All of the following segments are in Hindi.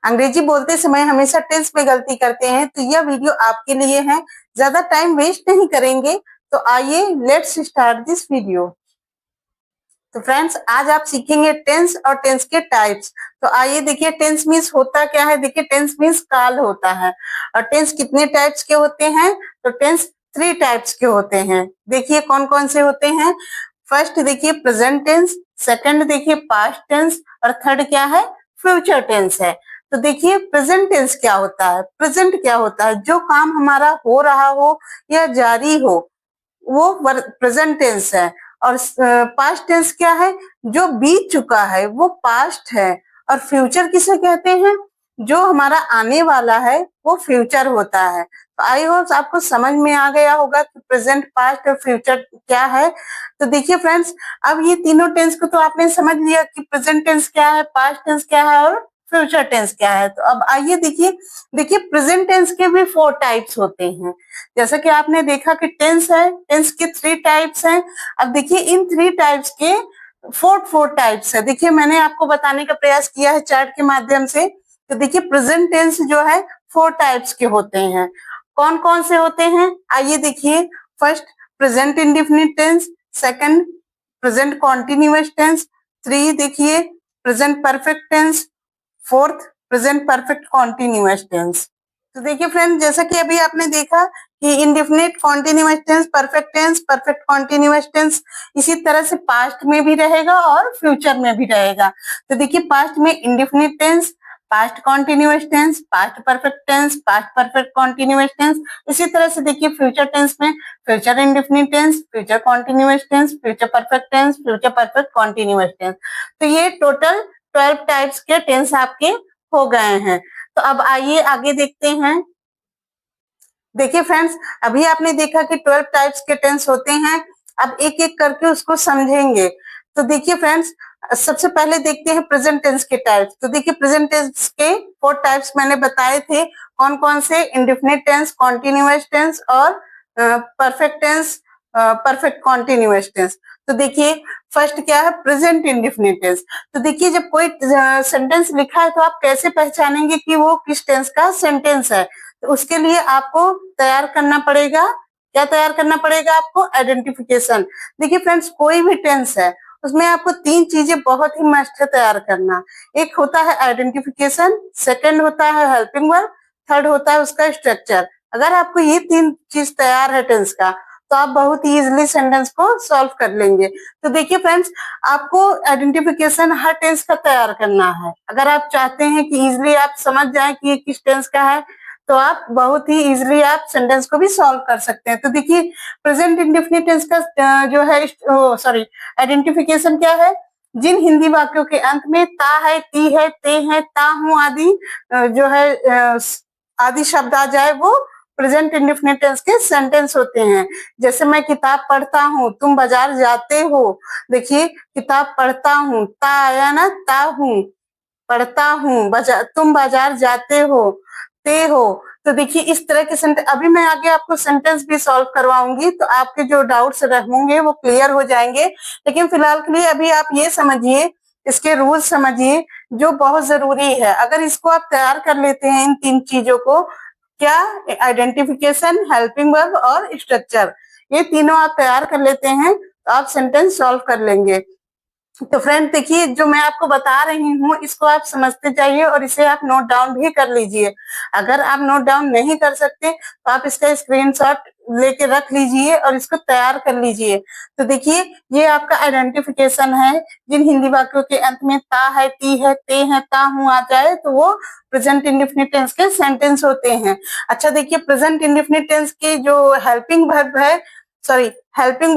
अंग्रेजी बोलते समय हमेशा टेंस में गलती करते हैं, तो यह वीडियो आपके लिए है। ज्यादा टाइम वेस्ट नहीं करेंगे, तो आइए लेट्स स्टार्ट दिस वीडियो। तो फ्रेंड्स, आज आप सीखेंगे टेंस और टेंस के टाइप्स। तो आइए देखिए, टेंस मीन्स होता क्या है। देखिए, टेंस मीन्स काल होता है। और टेंस कितने टाइप्स के होते हैं? तो टेंस 3 टाइप्स के होते हैं। देखिए कौन कौन से होते हैं। फर्स्ट देखिए प्रेजेंट टेंस, सेकंड देखिए पास्ट टेंस, और थर्ड क्या है? फ्यूचर टेंस है। तो देखिए प्रेजेंट टेंस क्या होता है। प्रेजेंट क्या होता है? जो काम हमारा हो रहा हो या जारी हो, वो प्रेजेंट टेंस है। और पास्ट टेंस क्या है? जो बीत चुका है वो पास्ट है। और फ्यूचर किसे कहते हैं? जो हमारा आने वाला है वो फ्यूचर होता है। तो आई होप आपको समझ में आ गया होगा कि प्रेजेंट, पास्ट और फ्यूचर क्या है। तो देखिए फ्रेंड्स, अब ये तीनों टेंस को तो आपने समझ लिया कि प्रेजेंट टेंस क्या है, पास्ट टेंस क्या है और फ्यूचर टेंस क्या है। तो अब आइए देखिए, देखिए प्रेजेंट टेंस के भी 4 टाइप्स होते हैं। जैसा कि आपने देखा कि टेंस है, टेंस के 3 टाइप्स हैं। अब देखिए इन 3 टाइप्स के 4 टाइप्स है। देखिए मैंने आपको बताने का प्रयास किया है चार्ट के माध्यम से। तो देखिए प्रेजेंट टेंस जो है 4 टाइप्स के होते हैं। कौन कौन से होते हैं? आइए देखिए। First present indefinite tense, second present continuous tense, 3 देखिए present perfect tense, fourth present perfect continuous tense. तो देखिए फ्रेंड, जैसा कि अभी आपने देखा कि indefinite, continuous tense, perfect continuous tense, इसी तरह से पास्ट में भी रहेगा और फ्यूचर में भी रहेगा। तो देखिए पास्ट में indefinite tense, past continuous tense, past perfect tense, past perfect continuous tense. इसी तरह से देखिए फ्यूचर टेंस में future indefinite tense, future continuous tense, future perfect tense, future perfect continuous tense. तो ये टोटल 12 टाइप्स के टेंस आपके हो गए हैं। तो अब आइए आगे देखते हैं। देखिए फ्रेंड्स, अभी आपने देखा कि 12 टाइप्स के टेंस होते हैं। अब एक एक करके उसको समझेंगे। तो देखिए फ्रेंड्स, सबसे पहले देखते हैं प्रेजेंट टेंस के टाइप्स। तो देखिए प्रेजेंट टेंस के 4 टाइप्स मैंने बताए थे। कौन कौन से? इंडेफिनिट टेंस, कॉन्टिन्यूअस टेंस और perfect tense, perfect continuous tense. तो देखिए फर्स्ट क्या है? Present indefinite tense. तो देखिए जब कोई सेंटेंस लिखा है तो आप कैसे पहचानेंगे कि वो किस टेंस का सेंटेंस है? तो उसके लिए आपको तैयार करना पड़ेगा। क्या तैयार करना पड़ेगा आपको? आइडेंटिफिकेशन। देखिए फ्रेंड्स, कोई भी टेंस है उसमें आपको 3 चीजें बहुत ही मस्ट है तैयार करना। एक होता है आइडेंटिफिकेशन, सेकंड होता है हेल्पिंग वर्ब, थर्ड होता है उसका स्ट्रक्चर। अगर आपको ये 3 चीज तैयार है टेंस का, तो आप बहुत ही इजिली सेंटेंस को सॉल्व कर लेंगे। तो देखिए फ्रेंड्स, आपको आइडेंटिफिकेशन हर टेंस का तैयार करना है। अगर आप चाहते हैं कि इजिली आप समझ जाएं कि ये किस टेंस का है, तो आप बहुत ही इजिली आप सेंटेंस को भी सॉल्व कर सकते हैं। तो देखिए प्रेजेंट इंडेफिनिट टेंस का जो है आइडेंटिफिकेशन क्या है? जिन हिंदी वाक्यों के अंत में ता है, ती है, ते है, ता हूं आदि जो है आदि शब्द आ जाए, वो प्रेजेंट इंडेफिनिट टेंस के सेंटेंस होते हैं। जैसे मैं किताब पढ़ता हूँ, तुम बाजार जाते हो। देखिए किताब पढ़ता हूँ, ता आया ना, ता हूँ, पढ़ता हूँ, तुम बाजार जाते हो, ते हो। तो देखिए इस तरह के सेंटेंस, अभी मैं आगे आपको सेंटेंस भी सॉल्व करवाऊंगी, तो आपके जो डाउट्स होंगे वो क्लियर हो जाएंगे। लेकिन फिलहाल के लिए अभी आप ये समझिए, इसके रूल समझिए जो बहुत जरूरी है। अगर इसको आप तैयार कर लेते हैं, इन 3 चीजों को, क्या? आइडेंटिफिकेशन, हेल्पिंग वर्ब और स्ट्रक्चर, ये तीनों आप तैयार कर लेते हैं तो आप सेंटेंस सॉल्व कर लेंगे। तो फ्रेंड देखिए, जो मैं आपको बता रही हूँ इसको आप समझते जाइए और इसे आप नोट डाउन भी कर लीजिए। अगर आप नोट डाउन नहीं कर सकते तो आप इसका स्क्रीनशॉट लेके रख लीजिए और इसको तैयार कर लीजिए। तो देखिए ये आपका आइडेंटिफिकेशन है। जिन हिंदी वाक्यों के अंत में ता है, ती है, ते है, ता हूं आ जाए, तो वो प्रेजेंट इंडेफिनिट टेंस के सेंटेंस होते हैं। अच्छा देखिए, प्रेजेंट इंडेफिनिट टेंस की जो हेल्पिंग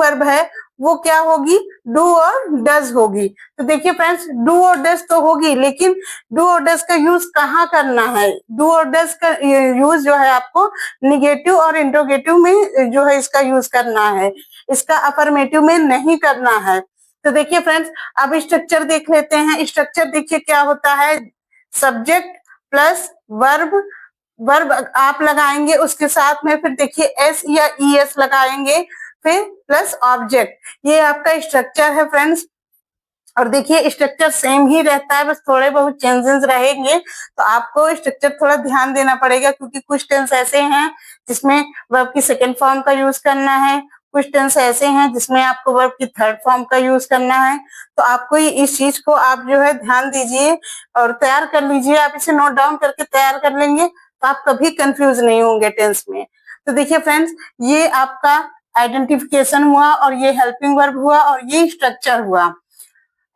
वर्ब है, वो क्या होगी? डू और डज होगी। तो देखिए फ्रेंड्स, डू और डज तो होगी, लेकिन डू और डज का यूज कहाँ करना है? डू और डज का यूज जो है आपको निगेटिव और इंट्रोगेटिव में जो है इसका यूज करना है, इसका अफर्मेटिव में नहीं करना है। तो देखिए फ्रेंड्स, अब स्ट्रक्चर देख लेते हैं। स्ट्रक्चर देखिए क्या होता है? सब्जेक्ट प्लस वर्ब, वर्ब आप लगाएंगे, उसके साथ में फिर देखिए एस या ई एस लगाएंगे, फिर प्लस ऑब्जेक्ट। ये आपका स्ट्रक्चर है फ्रेंड्स। और देखिए स्ट्रक्चर सेम ही रहता है, बस थोड़े बहुत चेंजेस रहेंगे, तो आपको स्ट्रक्चर थोड़ा ध्यान देना पड़ेगा क्योंकि कुछ टेंस ऐसे हैं जिसमें वर्ब की सेकंड फॉर्म का यूज करना है, कुछ टेंस ऐसे हैं जिसमें आपको वर्ब की थर्ड फॉर्म का यूज करना है। तो आपको इस चीज को आप जो है ध्यान दीजिए और तैयार कर लीजिए। आप इसे नोट डाउन करके तैयार कर लेंगे तो आप कभी कंफ्यूज नहीं होंगे टेंस में। तो देखिए फ्रेंड्स, ये आपका आइडेंटिफिकेशन हुआ और ये हेल्पिंग वर्ब हुआ और ये स्ट्रक्चर हुआ।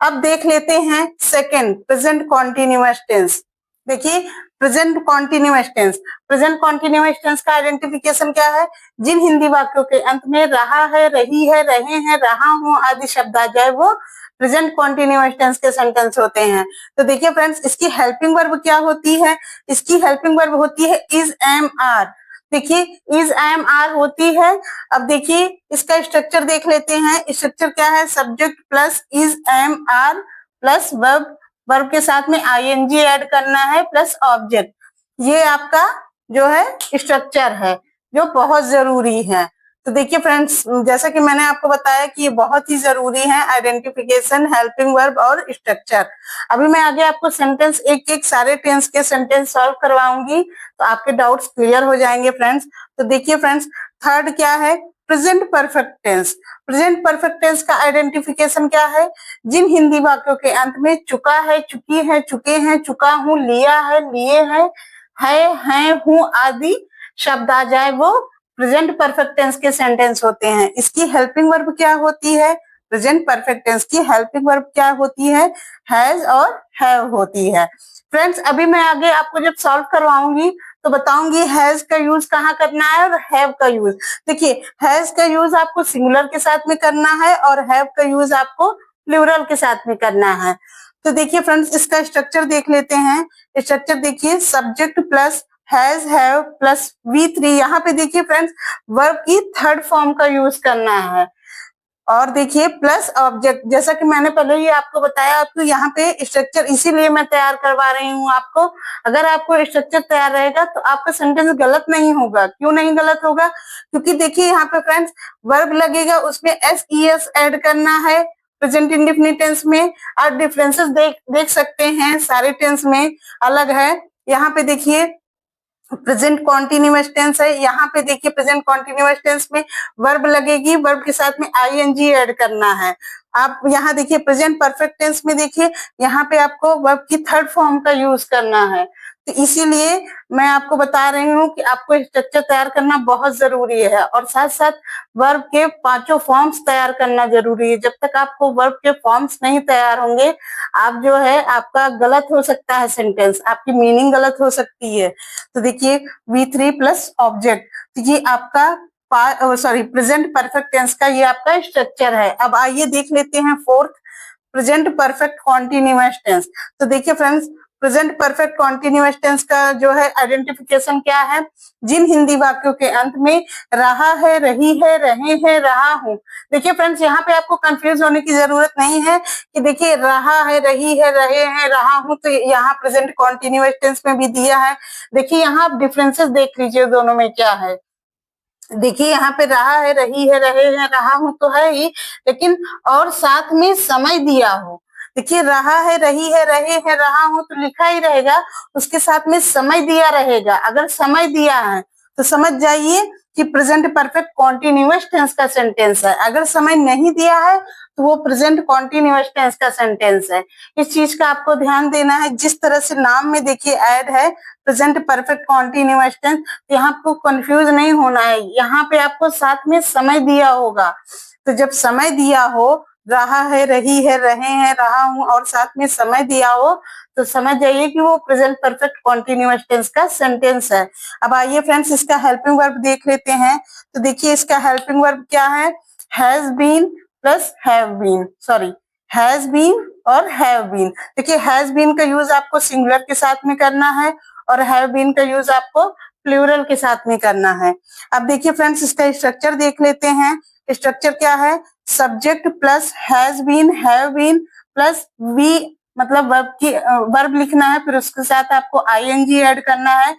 अब देख लेते हैं सेकंड, प्रेजेंट कॉन्टिन्यूअस टेंस। देखिए present continuous tense, present continuous tense का आइडेंटिफिकेशन क्या है? जिन हिंदी वाक्यों के अंत में रहा है, रही है, रहे हैं, रहा हूं आदि शब्द आ जाए वो प्रेजेंट कॉन्टिन्यूअस टेंस के सेंटेंस होते हैं। तो देखिए फ्रेंड्स, इसकी हेल्पिंग वर्ब क्या होती है? इसकी हेल्पिंग वर्ब होती है इज, एम, आर। देखिए इज, एम, आर होती है। अब देखिए इसका स्ट्रक्चर देख लेते हैं। स्ट्रक्चर क्या है? Subject plus is, am, are plus verb, verb के साथ में आईएनजी ऐड करना है प्लस ऑब्जेक्ट। ये आपका जो है स्ट्रक्चर है जो बहुत जरूरी है। तो देखिए फ्रेंड्स, जैसा कि मैंने आपको बताया कि ये बहुत ही जरूरी है, आइडेंटिफिकेशन, हेल्पिंग वर्ब और स्ट्रक्चर। अभी मैं आगे आपको सेंटेंस एक एक सारे टेंस के सेंटेंस सॉल्व करवाऊंगी तो आपके डाउट्स क्लियर हो जाएंगे फ्रेंड्स। तो देखिए फ्रेंड्स, थर्ड क्या है? Present perfect tense. Present perfect tense का आइडेंटिफिकेशन क्या है? जिन हिंदी वाक्यों के अंत में चुका है, चुकी है, चुके हैं, चुका हूं, लिया है, लिए हैं, है, हूं आदि शब्द आ जाए वो प्रेजेंट परफेक्ट टेंस के सेंटेंस होते हैं। इसकी हेल्पिंग वर्ब क्या होती है? प्रेजेंट परफेक्ट टेंस की हेल्पिंग वर्ब क्या होती है? हैज और हैव होती है। फ्रेंड्स, अभी मैं आगे आपको जब सॉल्व करवाऊंगी तो बताऊंगी हैज का यूज कहाँ करना है और हैव का यूज। देखिए हैज का यूज आपको सिंगुलर के साथ में करना है और हैव का यूज आपको प्लूरल के साथ में करना है। तो देखिए फ्रेंड्स, इसका स्ट्रक्चर देख लेते हैं। स्ट्रक्चर देखिए, subject plus has, have plus V3। यहाँ पे देखिए फ्रेंड्स, वर्ब की थर्ड फॉर्म का यूज करना है और देखिए प्लस ऑब्जेक्ट। जैसा कि मैंने पहले ही आपको बताया, आपको यहाँ पे स्ट्रक्चर इसीलिए मैं तैयार करवा रही हूँ आपको। अगर आपको स्ट्रक्चर तैयार रहेगा तो आपका सेंटेंस गलत नहीं होगा। क्यों नहीं गलत होगा? क्योंकि देखिए यहाँ पे फ्रेंड्स, वर्ब लगेगा, उसमें SES ऐड करना है प्रेजेंट इंडेफिनिट टेंस में। आप डिफरेंसेस देख सकते हैं, सारे टेंस में अलग है। यहाँ पे देखिए प्रेजेंट कॉन्टिन्यूअस टेंस है, यहाँ पे देखिए प्रेजेंट कॉन्टिन्यूअस टेंस में वर्ब लगेगी, वर्ब के साथ में आईएनजी ऐड करना है। आप यहाँ देखिए प्रेजेंट परफेक्ट टेंस में देखिए यहाँ पे आपको वर्ब की थर्ड फॉर्म का यूज करना है। तो इसीलिए मैं आपको बता रही हूँ कि आपको स्ट्रक्चर तैयार करना बहुत जरूरी है और साथ साथ वर्ब के पांचों फॉर्म्स तैयार करना जरूरी है। जब तक आपको वर्ब के फॉर्म्स नहीं तैयार होंगे, आप जो है आपका गलत हो सकता है सेंटेंस, आपकी मीनिंग गलत हो सकती है। तो देखिए V3 प्लस ऑब्जेक्ट, तो ये आपका प्रेजेंट परफेक्ट टेंस का ये आपका स्ट्रक्चर है। अब आइए देख लेते हैं fourth, present perfect continuous tense. तो देखिए friends, present perfect continuous tense का जो है आइडेंटिफिकेशन क्या है? जिन हिंदी वाक्यों के अंत में रहा है, रही है, रहे हैं, रहा हूं। देखिए फ्रेंड्स, यहाँ पे आपको कंफ्यूज होने की जरूरत नहीं है कि देखिए रहा है, रही है, रहे हैं, रहा हूं, तो यहाँ प्रेजेंट कॉन्टिन्यूअस टेंस में भी दिया है। देखिए यहाँ आप डिफरेंसेस देख लीजिए दोनों में क्या है। देखिए यहाँ पे रहा है, रही है, रहे हैं, रहा हूं तो है ही, लेकिन और साथ में समय दिया हो। देखिए रहा है, रही है, रहे हैं, रहा हूं तो लिखा ही रहेगा, उसके साथ में समय दिया रहेगा। अगर समय दिया है तो समझ जाइए कि प्रेजेंट परफेक्ट कॉन्टिन्यूअस टेंस का सेंटेंस है। अगर समय नहीं दिया है तो वो प्रेजेंट कॉन्टिन्यूअस टेंस का सेंटेंस है। इस चीज का आपको ध्यान देना है। जिस तरह से नाम में देखिए ऐड है प्रेजेंट परफेक्ट कॉन्टिन्यूअस टेंस, यहाँ आपको कंफ्यूज नहीं होना है। यहाँ पे आपको साथ में समय दिया होगा, तो जब समय दिया हो, रहा है, रही है, रहे हैं, रहा हूं और साथ में समय दिया हो, तो समझ जाइए कि वो प्रेजेंट परफेक्ट कॉन्टिन्यूअस टेंस का सेंटेंस है। अब आइए फ्रेंड्स, इसका हेल्पिंग वर्ब देख लेते हैं। तो देखिए इसका हेल्पिंग वर्ब क्या है? Has been plus have been, sorry, has been और हैव बीन। देखिए हैज बीन का यूज आपको सिंगुलर के साथ में करना है और हैव बीन का यूज आपको प्लूरल के साथ में करना है। अब देखिए फ्रेंड्स, इसका स्ट्रक्चर देख लेते हैं। स्ट्रक्चर क्या है? Subject plus has been, have been plus V, मतलब वर्ब लिखना है, फिर उसके साथ आपको आईएनजी ऐड करना है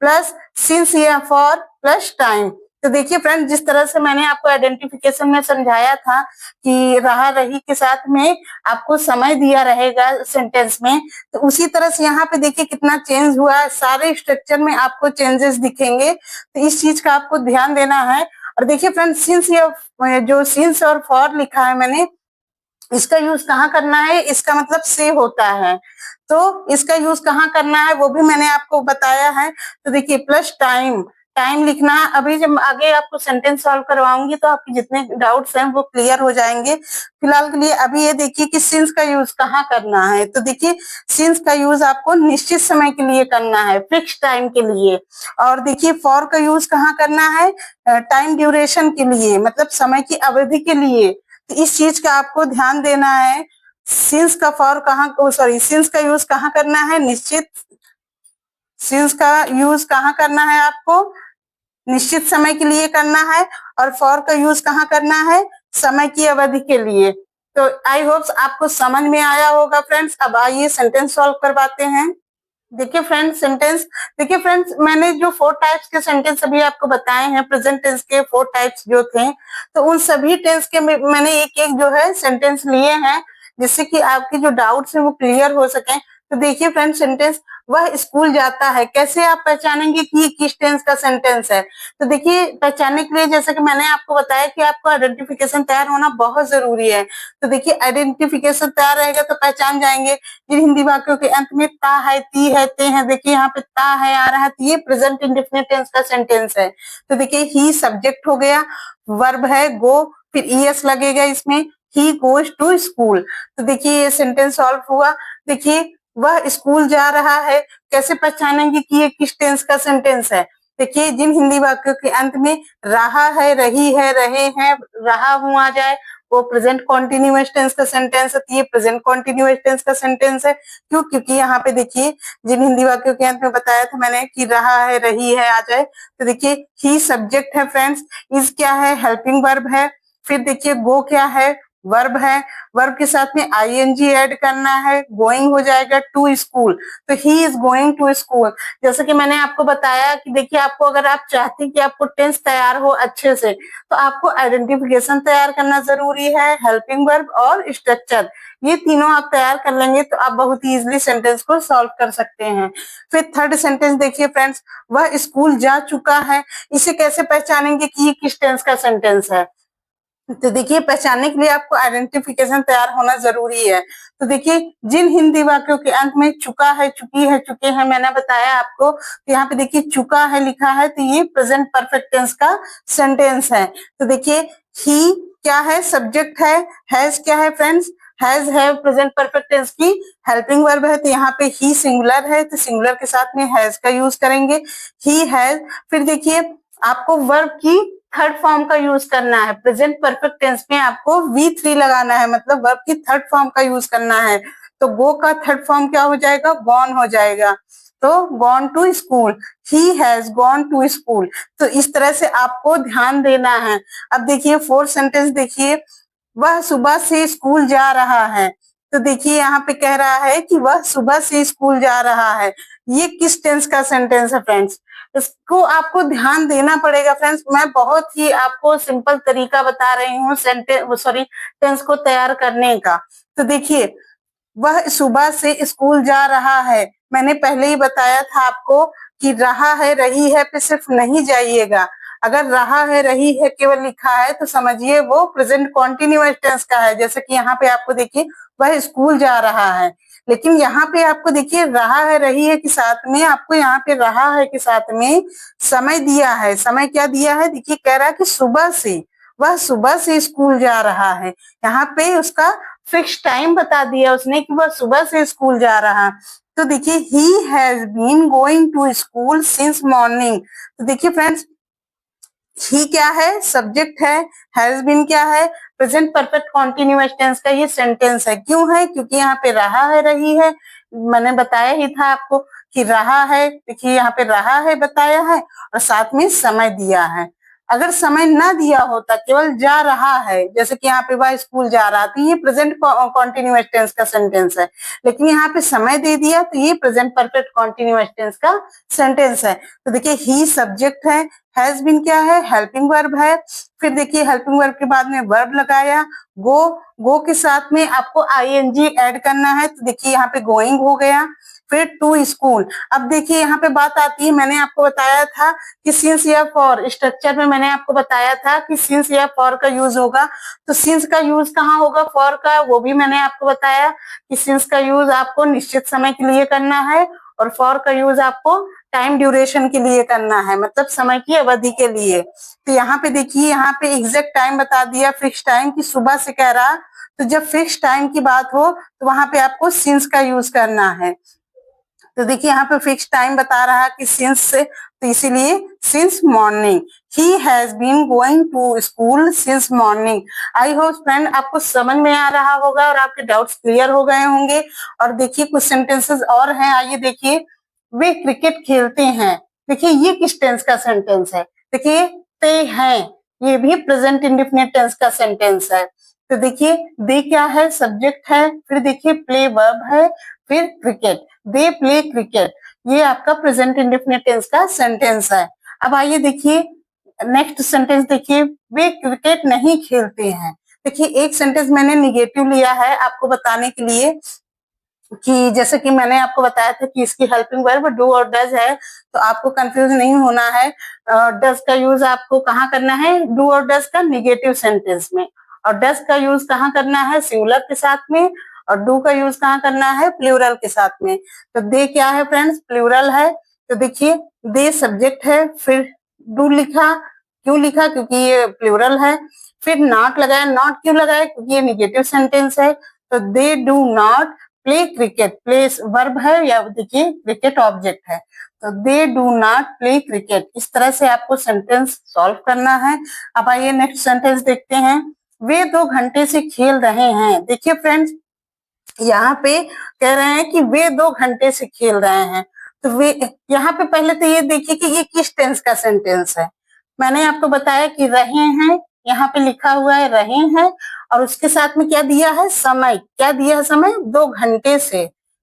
प्लस सिंस या फॉर प्लस टाइम। तो देखिए फ्रेंड, जिस तरह से मैंने आपको आइडेंटिफिकेशन में समझाया था कि रहा रही के साथ में आपको समय दिया रहेगा सेंटेंस में, तो उसी तरह से यहाँ पे देखिए कितना चेंज हुआ है, सारे स्ट्रक्चर में आपको चेंजेस दिखेंगे। तो इस चीज का आपको ध्यान देना है। और देखिए फ्रेंड, सिंस या जो सिंस और फॉर लिखा है मैंने, इसका यूज कहाँ करना है, इसका मतलब से होता है, तो इसका यूज कहाँ करना है वो भी मैंने आपको बताया है। तो देखिए प्लस टाइम, टाइम लिखना है। अभी जब आगे आपको सेंटेंस सॉल्व करवाऊंगी तो आपके जितने डाउट्स हैं वो क्लियर हो जाएंगे। फिलहाल के लिए अभी ये देखिए कि सिंस का यूज कहाँ करना है। तो देखिए सिंस का यूज आपको निश्चित समय के लिए करना है, फिक्स टाइम के लिए। और देखिए फॉर का यूज कहाँ करना है, टाइम ड्यूरेशन के लिए, मतलब समय की अवधि के लिए। तो इस चीज का आपको ध्यान देना है। सिंस का फॉर कहाँ, सॉरी, सिंस का यूज कहाँ करना है, निश्चित, सिंस का यूज कहाँ करना है आपको, निश्चित समय के लिए करना है। और फॉर का यूज कहाँ करना है, समय की अवधि के लिए। तो आई होप्स आपको समझ में आया होगा फ्रेंड्स। अब आइए सेंटेंस सॉल्व करवाते हैं। देखिए फ्रेंड्स, सेंटेंस, देखिए फ्रेंड्स, मैंने जो 4 टाइप्स के सेंटेंस अभी आपको बताए हैं, प्रेजेंट टेंस के 4 टाइप्स जो थे, तो उन सभी टेंस के मैंने एक एक जो है सेंटेंस लिए हैं, जिससे कि आपके जो डाउट्स हैं वो क्लियर हो सके। तो देखिए फ्रेंड्स, सेंटेंस, वह स्कूल जाता है, कैसे आप पहचानेंगे कि ये किस टेंस का सेंटेंस है। तो देखिए पहचानने के लिए, जैसे कि मैंने आपको बताया कि आपको आइडेंटिफिकेशन तैयार होना बहुत जरूरी है। तो देखिए आइडेंटिफिकेशन तैयार रहेगा तो पहचान जाएंगे। जिन हिंदी वाक्यों के अंत में ता है, ती है, ते है, देखिए यहाँ पे ता है आ रहा है, तो ये प्रेजेंट इंडेफिनिट टेंस का सेंटेंस है। तो देखिए ही सब्जेक्ट हो गया, वर्ब है गो, फिर ईएस लगेगा इसमें, ही गोज टू स्कूल। तो देखिए ये सेंटेंस सॉल्व हुआ। देखिए वह स्कूल जा रहा है, कैसे पहचानेंगे कि ये किस टेंस का सेंटेंस है। देखिए जिन हिंदी वाक्यों के अंत में रहा है, रही है, रहे हैं, रहा हूं आ जाए, वो प्रेजेंट कॉन्टिन्यूअस टेंस का सेंटेंस है। तो ये प्रेजेंट कॉन्टिन्यूअस टेंस का सेंटेंस है। क्यों? क्योंकि यहाँ पे देखिए जिन हिंदी वाक्यों के अंत में बताया था मैंने कि रहा है, रही है आ जाए, तो देखिए ही सब्जेक्ट है फ्रेंड्स, इज क्या है, हेल्पिंग वर्ब है। फिर देखिए गो क्या है, वर्ब है, वर्ब के साथ में आईएनजी ऐड करना है, गोइंग हो जाएगा टू स्कूल। तो he is going to school. जैसे कि मैंने आपको बताया कि देखिए आपको, अगर आप चाहते हैं कि आपको टेंस तैयार हो अच्छे से, तो आपको आइडेंटिफिकेशन तैयार करना जरूरी है, हेल्पिंग वर्ब और स्ट्रक्चर, ये तीनों आप तैयार कर लेंगे तो आप बहुत ही इजीली सेंटेंस को सॉल्व कर सकते हैं। फिर थर्ड सेंटेंस देखिए फ्रेंड्स, वह स्कूल जा चुका है, इसे कैसे पहचानेंगे कि ये किस टेंस का सेंटेंस है। तो देखिए पहचानने के लिए आपको आइडेंटिफिकेशन तैयार होना जरूरी है। तो देखिए जिन हिंदी वाक्यों के अंत में चुका है, चुकी है, चुके हैं, मैंने बताया आपको, तो यहाँ पे देखिए चुका है लिखा है, तो ये प्रेजेंट परफेक्ट टेंस का सेंटेंस है। तो देखिए ही क्या है, सब्जेक्ट है, हैज क्या है फ्रेंड्स, हैज है प्रेजेंट परफेक्ट टेंस की हेल्पिंग वर्ब है। तो यहाँ पे ही सिंगुलर है, तो सिंगुलर के साथ में हैज का यूज करेंगे, ही हैज। फिर देखिए आपको वर्ब की थर्ड फॉर्म का यूज करना है, प्रेजेंट परफेक्ट टेंस में आपको V3 लगाना है, मतलब वर्ब की थर्ड फॉर्म का यूज करना है। तो गो का थर्ड फॉर्म क्या हो जाएगा, गॉन हो जाएगा। तो gone to school, he has gone to school. तो इस तरह से आपको ध्यान देना है। अब देखिए फोर्थ सेंटेंस देखिए, वह सुबह से स्कूल जा रहा है। तो देखिए यहाँ पे कह रहा है कि वह सुबह से स्कूल जा रहा है, ये किस टेंस का सेंटेंस है फ्रेंड्स, इसको आपको ध्यान देना पड़ेगा फ्रेंड्स। मैं बहुत ही आपको सिंपल तरीका बता रही हूँ सेंटेंस, सॉरी, टेंस को तैयार करने का। तो देखिए वह सुबह से स्कूल जा रहा है, मैंने पहले ही बताया था आपको कि रहा है, रही है पे सिर्फ नहीं जाइएगा। अगर रहा है, रही है केवल लिखा है तो समझिए वो प्रेजेंट कॉन्टिन्यूअस टेंस का है। जैसे कि यहाँ पे आपको देखिए वह स्कूल जा रहा है, लेकिन यहाँ पे आपको देखिए रहा है, रही है के साथ में आपको यहाँ पे रहा है के साथ में समय दिया है। समय क्या दिया है, देखिए कह रहा है कि सुबह से, वह सुबह से स्कूल जा रहा है। यहाँ पे उसका फिक्स टाइम बता दिया उसने कि वह सुबह से स्कूल जा रहा। तो देखिए he has been going to school since morning. तो देखिए फ्रेंड्स, ही क्या है, सब्जेक्ट है, हैज बीन क्या है, प्रेजेंट परफेक्ट कॉन्टिन्यूअस टेंस का ये सेंटेंस है। क्यों है, क्योंकि यहाँ पे रहा है, रही है, मैंने बताया ही था आपको कि रहा है, देखिए यहाँ पे रहा है बताया है और साथ में समय दिया है। अगर समय ना दिया होता, केवल जा रहा है, जैसे कि यहाँ पे वह स्कूल जा रहा, तो ये प्रेजेंट कॉन्टिन्यूअस टेंस का सेंटेंस है। लेकिन यहाँ पे समय दे दिया तो ये प्रेजेंट परफेक्ट कॉन्टिन्यूअस टेंस का सेंटेंस है। तो देखिए ही सब्जेक्ट है, हैज बीन क्या है, हेल्पिंग वर्ब है। फिर देखिए हेल्पिंग वर्ब के बाद में वर्ब लगाया, गो के साथ में आपको आईएनजी ऐड करना है, तो देखिए यहाँ पे गोइंग हो गया। फिर टू स्कूल। अब देखिए यहाँ पे बात आती है, मैंने आपको बताया था कि सिंस या फॉर, स्ट्रक्चर में मैंने आपको बताया था कि सिंस या फॉर का यूज होगा। तो सिंस का यूज कहाँ होगा, फॉर का, वो भी मैंने आपको बताया कि सिंस का यूज आपको निश्चित समय के लिए करना है और फॉर का यूज आपको टाइम ड्यूरेशन के लिए करना है, मतलब समय की अवधि के लिए। तो यहाँ पे देखिए, यहाँ पे एग्जैक्ट टाइम बता दिया, फिक्स टाइम की सुबह से कह रहा, तो जब फिक्स टाइम की बात हो तो वहां पे आपको सिंस का यूज करना है। तो देखिए यहाँ पे फिक्स टाइम बता रहा है कि सिंस से, तो इसीलिए since morning, he has been going to school since morning. I hope friend आपको समझ में आ रहा होगा और आपके डाउट्स क्लियर हो गए होंगे। और देखिए कुछ सेंटेंसेस और हैं, आइए देखिए। वे क्रिकेट खेलते हैं, देखिए ये किस टेंस का सेंटेंस है, देखिए ते हैं, ये भी प्रेजेंट इंडेफिनिट टेंस का सेंटेंस है। तो देखिए दे क्या है, सब्जेक्ट है, फिर देखिए प्ले वर्ब है, फिर क्रिकेट, दे प्ले क्रिकेट, ये आपका प्रेजेंट इंडेफिनिट टेंस का सेंटेंस है। अब आइए देखिए नेक्स्ट सेंटेंस, देखिए वे क्रिकेट नहीं खेलते हैं। देखिए एक सेंटेंस मैंने निगेटिव लिया है आपको बताने के लिए कि जैसे कि मैंने आपको बताया था कि इसकी हेल्पिंग वर्ब डू और डज है, तो आपको कंफ्यूज नहीं होना है। डज का यूज आपको कहाँ करना है, डू और डज का निगेटिव सेंटेंस में, और डज का यूज कहाँ करना है, सिंगुलर के साथ में, और डू का यूज कहाँ करना है, प्लूरल के साथ में। तो दे क्या है फ्रेंड्स, प्लूरल है, तो देखिए दे सब्जेक्ट है, फिर डू लिखा, क्यों लिखा, क्योंकि ये प्लूरल है। फिर नॉट लगाया, नॉट क्यों लगाया, क्योंकि ये निगेटिव सेंटेंस है। तो they do not play cricket, play verb है, या देखिए क्रिकेट ऑब्जेक्ट है, तो they do not play cricket. इस तरह से आपको सेंटेंस सॉल्व करना है। अब आइए नेक्स्ट सेंटेंस देखते हैं। वे 2 घंटे से खेल रहे हैं, देखिए फ्रेंड्स यहाँ पे कह रहे हैं कि वे 2 घंटे से खेल रहे हैं, तो वे, यहाँ पे पहले तो ये देखिए कि ये किस टेंस का सेंटेंस है। मैंने आपको बताया कि रहे हैं, यहाँ पे लिखा हुआ है रहे हैं, और उसके साथ में क्या दिया है, समय, क्या दिया है, समय 2 घंटे से।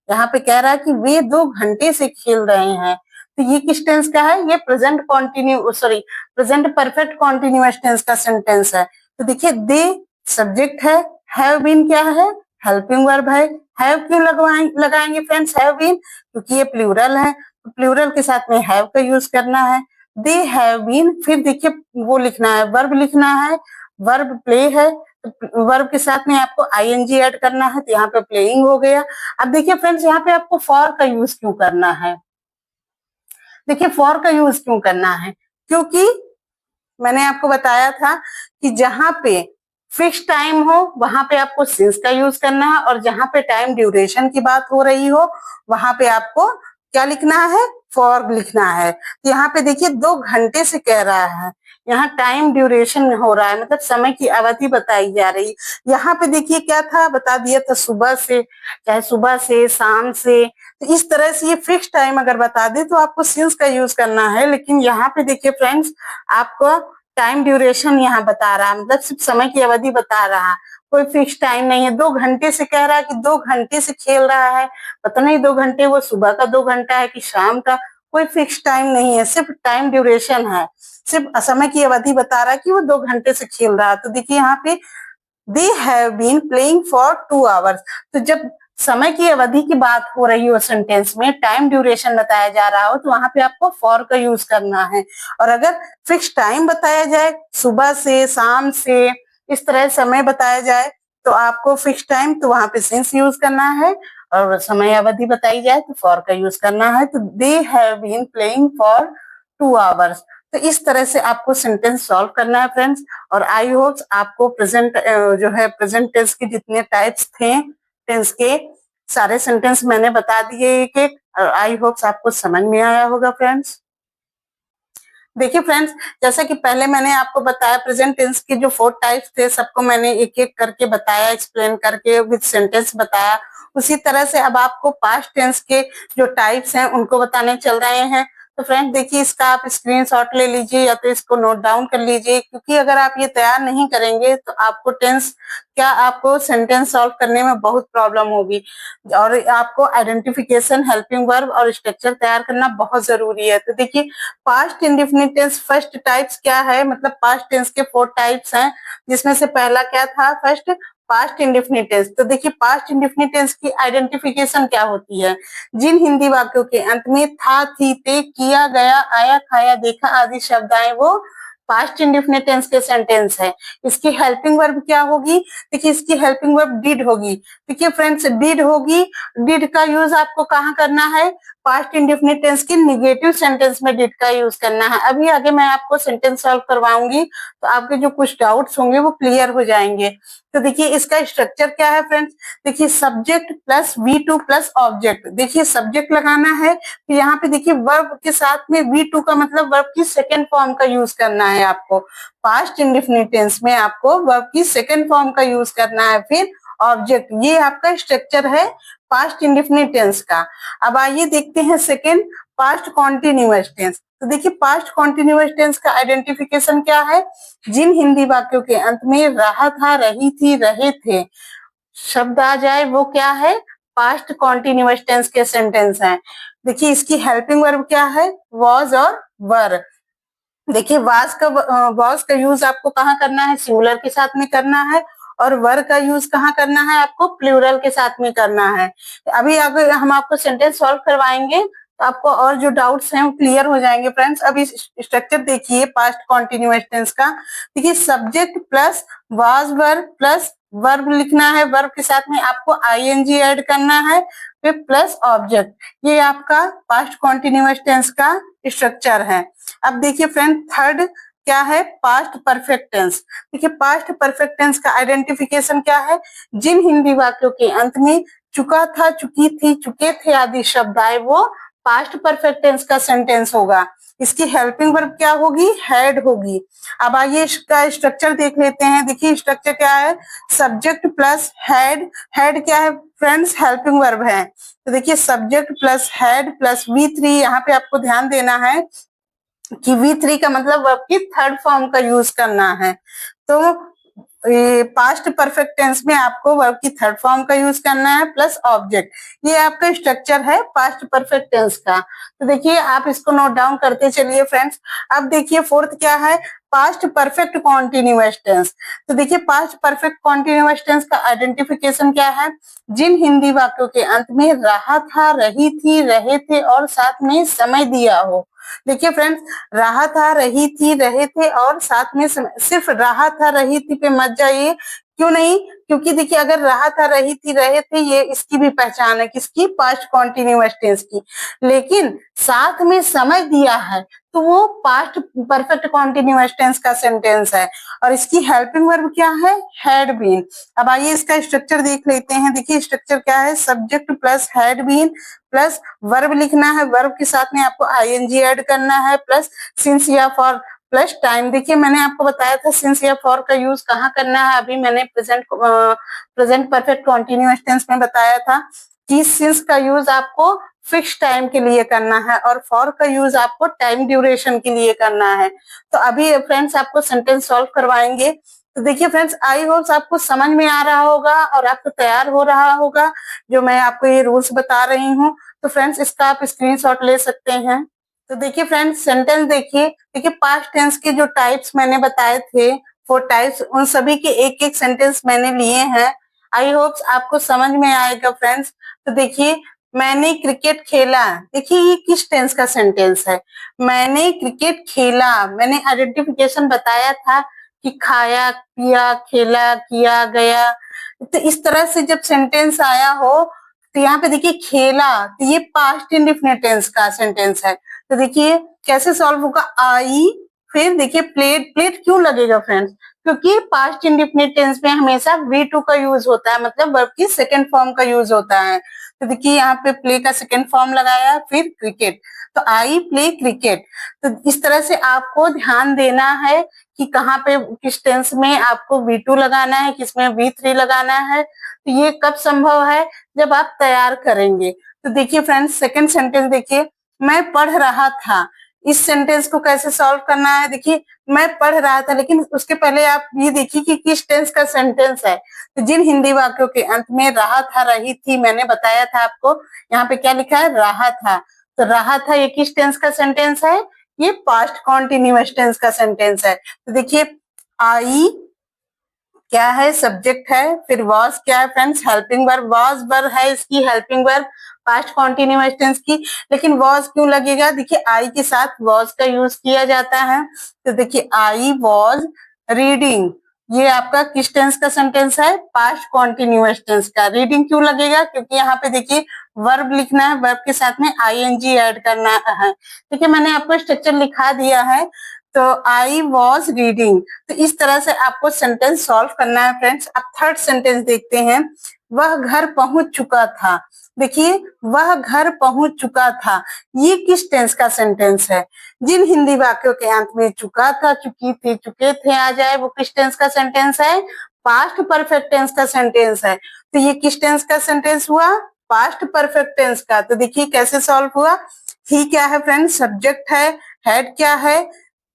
यहाँ पे कह रहा है कि वे 2 घंटे से खेल रहे हैं, तो ये किस टेंस का है, ये present continue, sorry present perfect continuous tense का सेंटेंस है। तो देखिए दे सब्जेक्ट है, हैव बीन क्या है, हेल्पिंग वर्ब है। हैव क्यों लगाएंगे फ्रेंड्स, हैव बीन, क्योंकि ये प्लूरल है, तो प्लूरल के साथ में हैव का यूज करना है। दे हैव बीन, फिर देखिए वो लिखना है, वर्ब लिखना है, वर्ब प्ले है, तो वर्ब के साथ में आपको आईएनजी ऐड करना है, तो यहाँ पे प्लेइंग हो गया। अब देखिए फ्रेंड्स यहाँ पे आपको फॉर का यूज क्यों करना है, देखिए फॉर का यूज क्यों करना है, क्योंकि मैंने आपको बताया था कि जहां पे फिक्स टाइम हो वहां पे आपको सिंस का यूज करना है, और जहां पे टाइम ड्यूरेशन की बात हो रही हो वहां पे आपको क्या लिखना है, फॉर लिखना है। तो यहाँ पे देखिए 2 घंटे से कह रहा है, यहाँ टाइम ड्यूरेशन हो रहा है, मतलब समय की अवधि बताई जा रही। यहाँ पे देखिए क्या था, बता दिया था सुबह से, चाहे सुबह से, शाम से, तो इस तरह से ये फिक्स टाइम अगर बता दे तो आपको सिंस का यूज करना है। लेकिन यहाँ पे देखिए फ्रेंड्स आपको टाइम ड्यूरेशन यहाँ बता रहा, मतलब सिर्फ समय की अवधि बता रहा, कोई फिक्स टाइम नहीं है। 2 घंटे से कह रहा है कि 2 घंटे से खेल रहा है, पता नहीं 2 घंटे वो सुबह का 2 घंटा है कि शाम का, कोई फिक्स टाइम नहीं है, सिर्फ टाइम ड्यूरेशन है, सिर्फ समय की अवधि बता रहा है कि वो 2 घंटे से खेल रहा है। तो देखिए यहाँ पे they have been playing for 2 hours, तो जब समय की अवधि की बात हो रही हो, सेंटेंस में टाइम ड्यूरेशन बताया जा रहा हो, तो वहां पे आपको फॉर का यूज करना है। और अगर फिक्स टाइम बताया जाए, सुबह से, शाम से, इस तरह समय बताया जाए, तो आपको फिक्स टाइम, तो वहां पे सिंस यूज करना है, और समय अवधि बताई जाए तो फॉर का यूज करना है। तो they have been playing for 2 hours. तो इस तरह से आपको सेंटेंस सॉल्व करना है फ्रेंड्स। और आई होप आपको प्रेजेंट जो है प्रेजेंट टेंस के जितने टाइप्स थे टेंस के, सारे सेंटेंस मैंने बता दिए एक एक, और आई होप आपको समझ में आया होगा फ्रेंड्स। देखिए फ्रेंड्स, जैसा कि पहले मैंने आपको बताया प्रेजेंट टेंस के जो 4 टाइप्स थे, सबको मैंने एक एक करके बताया, एक्सप्लेन करके विद सेंटेंस बताया। उसी तरह से अब आपको पास्ट टेंस के जो टाइप्स हैं उनको बताने चल रहे हैं। तो फ्रेंड्स देखिए इसका आप स्क्रीनशॉट ले लीजिए या तो इसको नोट डाउन कर लीजिए, क्योंकि अगर आप ये तैयार नहीं करेंगे तो आपको आपको सेंटेंस सॉल्व करने में बहुत प्रॉब्लम होगी। और आपको आइडेंटिफिकेशन, हेल्पिंग वर्ब और स्ट्रक्चर तैयार करना बहुत जरूरी है। तो देखिए past indefinite tense first types क्या है, मतलब पास्ट टेंस के 4 टाइप्स हैं, जिसमें से पहला क्या था, फर्स्ट पास्ट इंडेफिनिट टेंस। तो देखिए पास्ट इंडेफिनिट टेंस की आइडेंटिफिकेशन क्या होती है, जिन हिंदी वाक्यों के अंत में था, थी, थे, किया, गया, आया, खाया, देखा आदि शब्द आए वो पास्ट इंडेफिनिट टेंस के सेंटेंस है। इसकी हेल्पिंग वर्ब क्या होगी, देखिए इसकी हेल्पिंग वर्ब डिड होगी। देखिए फ्रेंड्स डिड होगी, डिड का यूज आपको कहाँ करना है, पास्ट इंडेफिनिट टेंस के निगेटिव सेंटेंस में डिड का यूज करना है। अभी आगे मैं आपको सेंटेंस सॉल्व करवाऊंगी तो आपके जो कुछ डाउट्स होंगे वो क्लियर हो जाएंगे। तो देखिए इसका स्ट्रक्चर क्या है फ्रेंड्स, देखिए subject plus V2 plus object. देखिए सब्जेक्ट लगाना है, तो यहाँ पे देखिए वर्ब के साथ में V2 का मतलब वर्ब की सेकेंड फॉर्म का यूज करना है आपको। पास्ट इंडेफिनिट टेंस में आपको वर्ब की सेकेंड फॉर्म का यूज करना है, फिर ऑब्जेक्ट। ये आपका स्ट्रक्चर है पास्ट इंडेफिनिट टेंस का। अब आइए देखते हैं सेकेंड पास्ट कॉन्टिन्यूअस टेंस। तो देखिए पास्ट कॉन्टिन्यूअस टेंस का आइडेंटिफिकेशन क्या है, जिन हिंदी वाक्यों के अंत में रहा था, रही थी, रहे थे शब्द आ जाए वो क्या है, पास्ट कॉन्टिन्यूअस टेंस के सेंटेंस हैं। देखिए इसकी हेल्पिंग वर्ब क्या है, वॉज और वर। देखिए वॉज का यूज आपको कहाँ करना है, सिंगुलर के साथ में करना है, और वर का यूज कहाँ करना है, आपको प्लूरल के साथ में करना है। अभी अगर हम आपको सेंटेंस सॉल्व करवाएंगे तो आपको और जो डाउट्स हैं वो क्लियर हो जाएंगे फ्रेंड्स। अभी स्ट्रक्चर देखिए पास्ट कॉन्टिन्यूअस टेंस का। देखिए subject plus was verb plus verb लिखना है, वर्ब के साथ में आपको आईएनजी ऐड करना है, फिर प्लस ऑब्जेक्ट। ये आपका पास्ट कॉन्टिन्यूअस टेंस का स्ट्रक्चर है। अब देखिए फ्रेंड थर्ड क्या है, पास्ट परफेक्ट टेंस। देखिए पास्ट परफेक्ट टेंस का आइडेंटिफिकेशन क्या है, जिन हिंदी वाक्यों के अंत में चुका था, चुकी थी, चुके थे आदि शब्द आए वो पास्ट परफेक्ट टेंस का सेंटेंस होगा। इसकी हेल्पिंग वर्ब क्या होगी, हैड होगी। अब आइए इसका स्ट्रक्चर देख लेते हैं। देखिए स्ट्रक्चर क्या है, सब्जेक्ट प्लस हैड। हैड क्या है फ्रेंड्स, हेल्पिंग वर्ब है। तो देखिए subject plus had plus V3, यहाँ पे आपको ध्यान देना है कि V3 का मतलब वर्ब की थर्ड फॉर्म का यूज करना है। तो पास्ट परफेक्ट टेंस में आपको वर्ब की थर्ड फॉर्म का यूज करना है प्लस ऑब्जेक्ट। ये आपका स्ट्रक्चर है पास्ट परफेक्ट टेंस का। तो देखिए आप इसको नोट डाउन करते चलिए फ्रेंड्स। अब देखिए फोर्थ क्या है, पास्ट परफेक्ट कॉन्टिन्यूअस टेंस। तो देखिए पास्ट परफेक्ट कॉन्टिन्यूअस टेंस का आइडेंटिफिकेशन क्या है, जिन हिंदी वाक्यों के अंत में रहा था, रही थी, रहे थे और साथ में समय दिया हो। देखिए फ्रेंड्स रहा था, रही थी, रहे थे और साथ में सिर्फ रहा था, रही थी पे मत जाइए। क्यों नहीं, क्योंकि देखिए अगर रहा था, रही थी, रहे थे ये इसकी भी पहचान है, किसकी, पास्ट कॉन्टिन्यूअस टेंस की। लेकिन साथ में समय दिया है तो वो पास्ट परफेक्ट कॉन्टिन्यूअस टेंस का सेंटेंस है। और इसकी हेल्पिंग वर्ब क्या है, हैड बीन। अब आइए इसका स्ट्रक्चर देख लेते हैं। देखिए स्ट्रक्चर क्या है, subject plus had been plus verb लिखना है, वर्ब के साथ में आपको आईएनजी ऐड करना है प्लस सिंस या फॉर प्लस टाइम। देखिए मैंने आपको बताया था सिंस या फॉर का यूज कहाँ करना है, अभी मैंने प्रेजेंट परफेक्ट कॉन्टिन्यूअस टेंस में बताया था कि सिंस का यूज आपको फिक्स टाइम के लिए करना है और फॉर का यूज आपको टाइम ड्यूरेशन के लिए करना है। तो अभी फ्रेंड्स आपको सेंटेंस सॉल्व करवाएंगे। तो देखिए फ्रेंड्स आई होप आपको समझ में आ रहा होगा और आपको तैयार हो रहा होगा जो मैं आपको ये रूल्स बता रही हूँ। तो फ्रेंड्स इसका आप स्क्रीनशॉट ले सकते हैं। तो देखिए फ्रेंड्स सेंटेंस देखिए पास्ट टेंस के जो टाइप्स मैंने बताए थे 4 टाइप्स, उन सभी के एक एक सेंटेंस मैंने लिए हैं। आई होप आपको समझ में आएगा फ्रेंड्स। तो देखिए मैंने क्रिकेट खेला, देखिए ये किस टेंस का सेंटेंस है, मैंने क्रिकेट खेला। मैंने आइडेंटिफिकेशन बताया था कि खाया, पिया, खेला, किया, गया। तो इस तरह से जब सेंटेंस आया हो तो यहाँ पे देखिए खेला, तो ये पास्ट इंडेफिनिट टेंस का सेंटेंस है। तो देखिए कैसे सॉल्व होगा, आई फिर देखिए प्लेट। प्लेट क्यों लगेगा फ्रेंड्स, क्योंकि पास्ट इंडेफिनिट टेंस में हमेशा V2 का यूज होता है, मतलब वर्ब की सेकेंड फॉर्म का यूज होता है। तो देखिए यहाँ पे प्ले का सेकेंड फॉर्म लगाया, फिर क्रिकेट, तो आई प्ले क्रिकेट। तो इस तरह से आपको ध्यान देना है कि कहाँ पे किस टेंस में आपको V2 लगाना है, किसमें V3 लगाना है। तो ये कब संभव है, जब आप तैयार करेंगे। तो देखिए फ्रेंड्स सेकंड सेंटेंस देखिए, मैं पढ़ रहा था। इस सेंटेंस को कैसे सॉल्व करना है, देखिए मैं पढ़ रहा था, लेकिन उसके पहले आप ये देखिए कि किस टेंस का सेंटेंस है। तो जिन हिंदी वाक्यों के अंत में रहा था, रही थी, मैंने बताया था आपको, यहाँ पे क्या लिखा है, रहा था। तो रहा था ये किस टेंस का सेंटेंस है, ये पास्ट कॉन्टिन्यूअस टेंस का सेंटेंस है। तो देखिए आई क्या है, सब्जेक्ट है, फिर वॉज क्या है friends, helping verb, was verb है इसकी helping verb past continuous tense की। लेकिन वॉज क्यों लगेगा, देखिए आई के साथ वॉज का यूज किया जाता है। तो देखिए आई वॉज रीडिंग, ये आपका किस टेंस का सेंटेंस है, पास्ट कॉन्टिन्यूअस टेंस का। रीडिंग क्यों लगेगा, क्योंकि यहाँ पे देखिए वर्ब लिखना है, वर्ब के साथ में आईएनजी ऐड करना है। देखिए मैंने आपको स्ट्रक्चर लिखा दिया है। तो आई वॉज रीडिंग, तो इस तरह से आपको सेंटेंस सॉल्व करना है फ्रेंड्स। अब थर्ड सेंटेंस देखते हैं, वह घर पहुंच चुका था। देखिए वह घर पहुंच चुका था, ये किस टेंस का सेंटेंस है, जिन हिंदी वाक्यों के अंत में चुका था, चुकी थी, चुके थे आ जाए, वो किस टेंस का सेंटेंस है, पास्ट परफेक्ट टेंस का सेंटेंस है। तो ये किस टेंस का सेंटेंस हुआ, पास्ट परफेक्ट टेंस का। तो देखिए कैसे सॉल्व हुआ, ही क्या है फ्रेंड्स, सब्जेक्ट है, हेड क्या है,